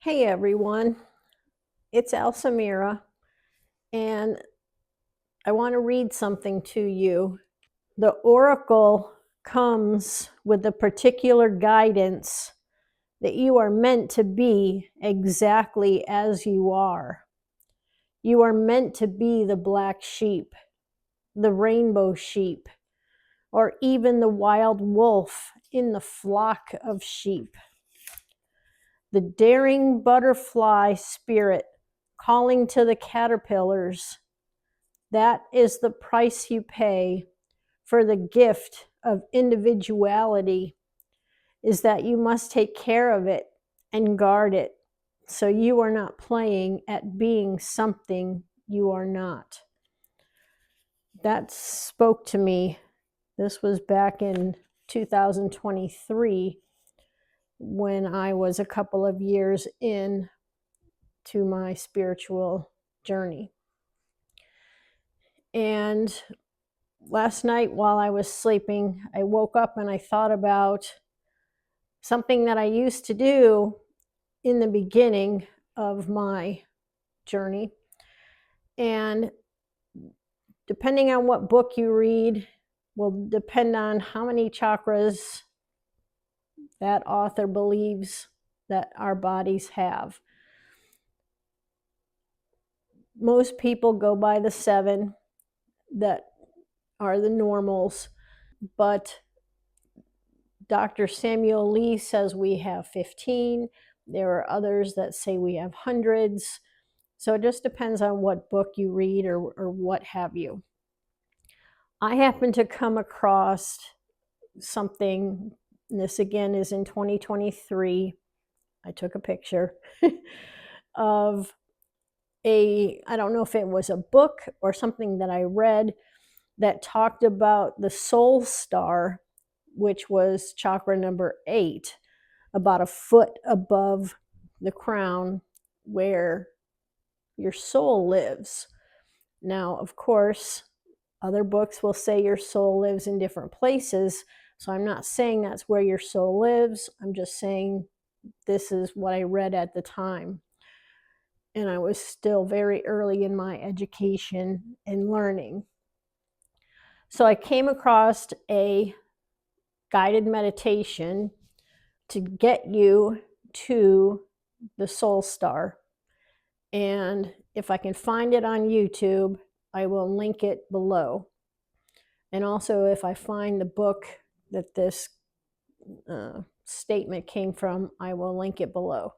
Hey everyone, it's Alsamira, and I want to read something to you. The oracle comes with the particular guidance that you are meant to be exactly as you are. You are meant to be the black sheep, the rainbow sheep, or even the wild wolf in the flock of sheep. The daring butterfly spirit calling to the caterpillars. That is the price you pay for the gift of individuality, is that you must take care of it and guard it, so you are not playing at being something you are not. That spoke to me. This was back in 2023 when I was a couple of years in to my spiritual journey. And last night while I was sleeping, I woke up and I thought about something that I used to do in the beginning of my journey. And depending on what book you read will depend on how many chakras that author believes that our bodies have. Most people go by the 7 that are the normals, but Dr. Samuel Lee says we have 15. There are others that say we have hundreds. So it just depends on what book you read or what have you. I happen to come across something, and this again is in 2023. I took a picture of I don't know if it was a book or something that I read that talked about the soul star, which was chakra number 8, about a foot above the crown where your soul lives. Now, of course, other books will say your soul lives in different places. So I'm not saying that's where your soul lives. I'm just saying this is what I read at the time. And I was still very early in my education and learning. So I came across a guided meditation to get you to the soul star. And if I can find it on YouTube, I will link it below. And also, if I find the book that this statement came from, I will link it below.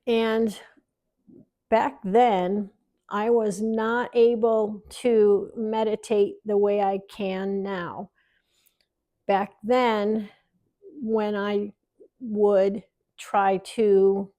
And back then, I was not able to meditate the way I can now. Back then, when I would try to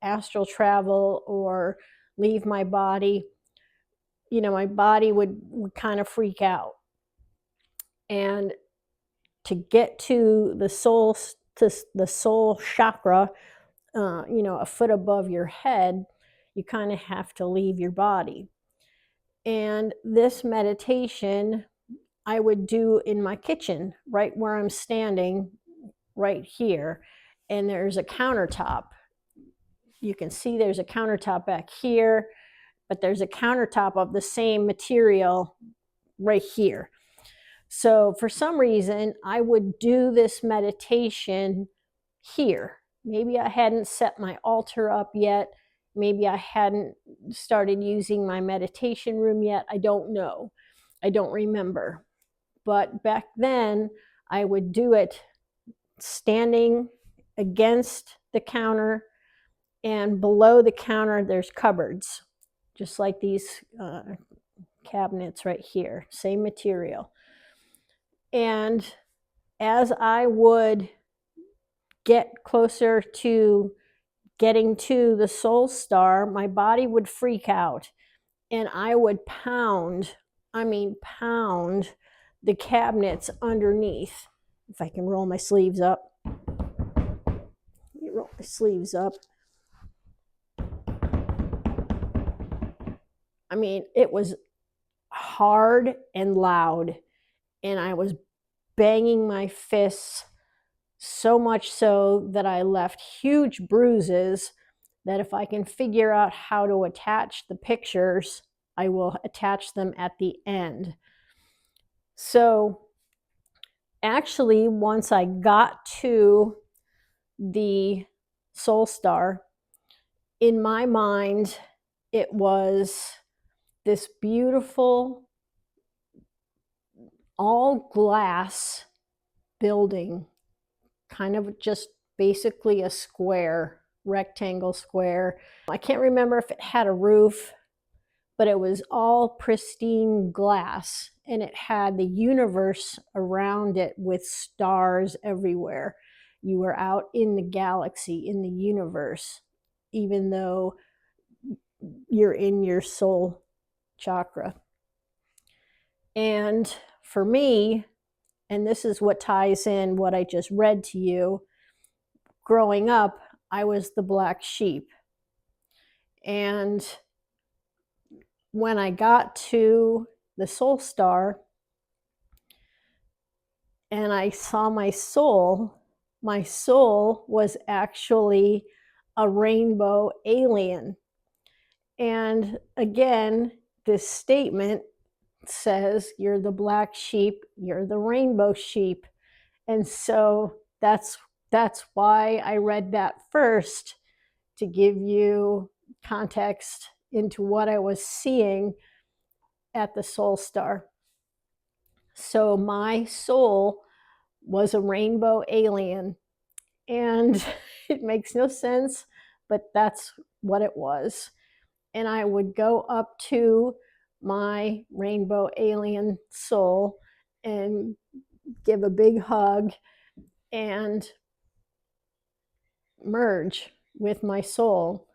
astral travel or leave my body, my body would kind of freak out. And to get to the soul chakra, a foot above your head, you kind of have to leave your body. And this meditation I would do in my kitchen, right where I'm standing, right here. And there's a countertop. You can see there's a countertop back here, but there's a countertop of the same material right here. So for some reason, I would do this meditation here. Maybe I hadn't set my altar up yet. Maybe I hadn't started using my meditation room yet. I don't know. I don't remember. But back then, I would do it standing against the counter, and below the counter, there's cupboards, just like these cabinets right here, same material. And as I would get closer to getting to the soul star, my body would freak out and I would pound the cabinets underneath. If I can roll my sleeves up. Roll my sleeves up. I mean, it was hard and loud, and I was banging my fists so much so that I left huge bruises that if I can figure out how to attach the pictures, I will attach them at the end. So actually, once I got to the Soul Star, in my mind, it was this beautiful, all glass building, kind of just basically a square, rectangle square. I can't remember if it had a roof, but it was all pristine glass, and it had the universe around it with stars everywhere. You were out in the galaxy, in the universe, even though you're in your soul chakra. And for me, and this is what ties in what I just read to you, growing up, I was the black sheep. And when I got to the Soul Star and I saw my soul was actually a rainbow alien. And again, this statement says, you're the black sheep, you're the rainbow sheep. And so that's why I read that first, to give you context into what I was seeing at the Soul Star. So my soul was a rainbow alien, and it makes no sense, but that's what it was. And I would go up to my rainbow alien soul and give a big hug and merge with my soul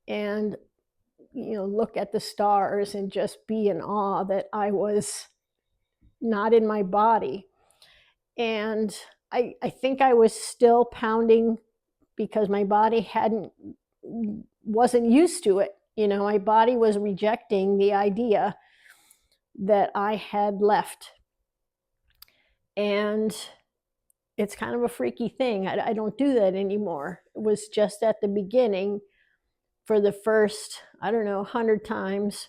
and look at the stars and just be in awe that I was not in my body. And I think I was still pounding because my body wasn't used to it. My body was rejecting the idea that I had left. And it's kind of a freaky thing. I don't do that anymore. It was just at the beginning for the first, 100 times.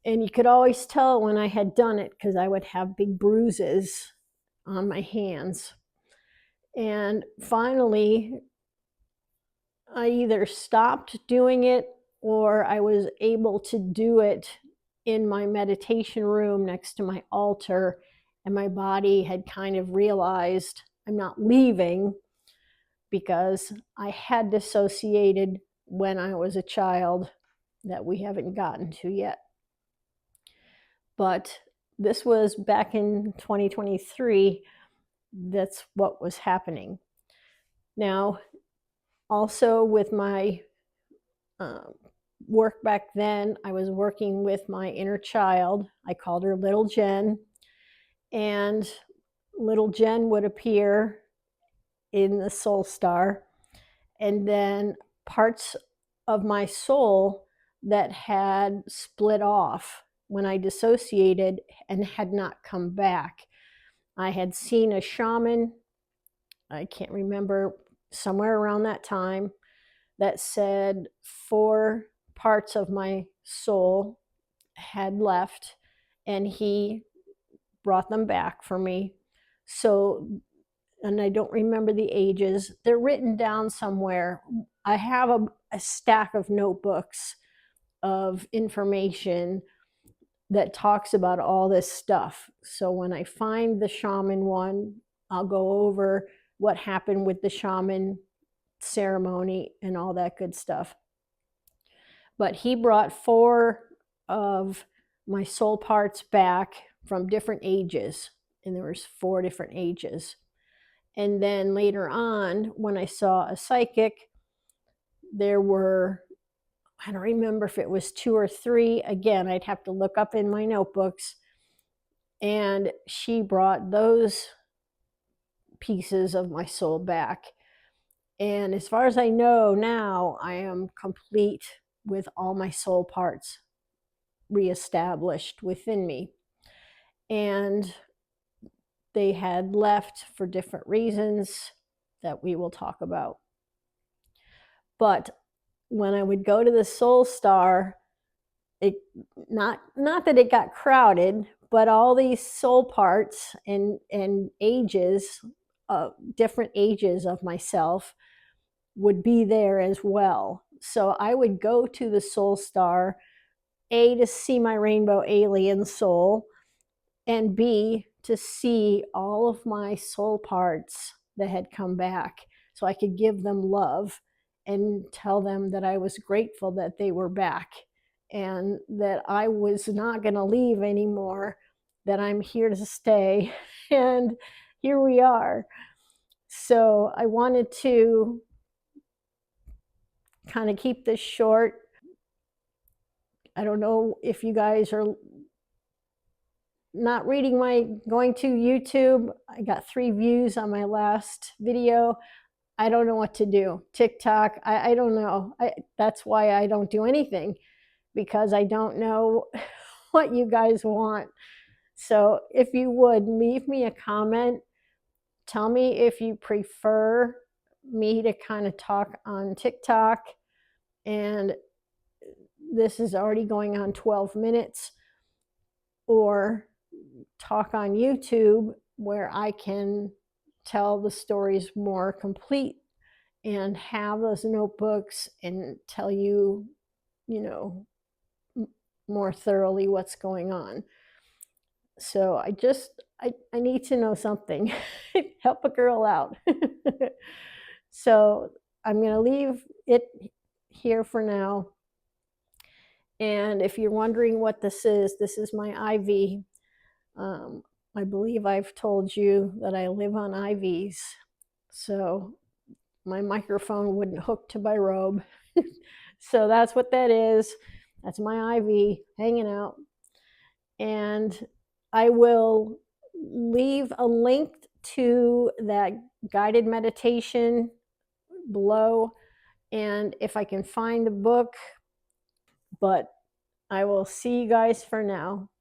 And you could always tell when I had done it because I would have big bruises on my hands. And finally, I either stopped doing it or I was able to do it in my meditation room next to my altar, and my body had kind of realized I'm not leaving, because I had dissociated when I was a child that we haven't gotten to yet. But this was back in 2023. That's what was happening. Now, also with my work back then, I was working with my inner child. I called her Little Jen, and Little Jen would appear in the Soul Star, and then parts of my soul that had split off when I dissociated and had not come back. I had seen a shaman, I can't remember, somewhere around that time, that said 4 parts of my soul had left, and he brought them back for me. So, and I don't remember the ages. They're written down somewhere. I have a stack of notebooks of information that talks about all this stuff. So when I find the shaman one, I'll go over what happened with the shaman ceremony and all that good stuff. But he brought 4 of my soul parts back from different ages, and there was 4 different ages. And then later on, when I saw a psychic, there were, I don't remember if it was 2 or 3. Again, I'd have to look up in my notebooks. And she brought those pieces of my soul back. And as far as I know now, I am complete with all my soul parts reestablished within me. And they had left for different reasons. that we will talk about. But when I would go to the soul star, it not that it got crowded, but all these soul parts and ages, different ages of myself would be there as well. So I would go to the soul star, A, to see my rainbow alien soul, and B, to see all of my soul parts that had come back so I could give them love and tell them that I was grateful that they were back and that I was not going to leave anymore, that I'm here to stay. And here we are. So I wanted to kind of keep this short. I don't know if you guys are not reading going to YouTube. I got 3 views on my last video. I don't know what to do. TikTok, I don't know. That's why I don't do anything, because I don't know what you guys want. So if you would, leave me a comment. Tell me if you prefer me to kind of talk on TikTok, and this is already going on 12 minutes, or talk on YouTube where I can tell the stories more complete and have those notebooks and tell you, more thoroughly what's going on. So I need to know something. Help a girl out. So I'm going to leave it here for now. And if you're wondering what this is my IV. I believe I've told you that I live on IVs. So my microphone wouldn't hook to my robe. So that's what that is. That's my IV hanging out. And I will leave a link to that guided meditation below, and if I can find the book. But I will see you guys for now.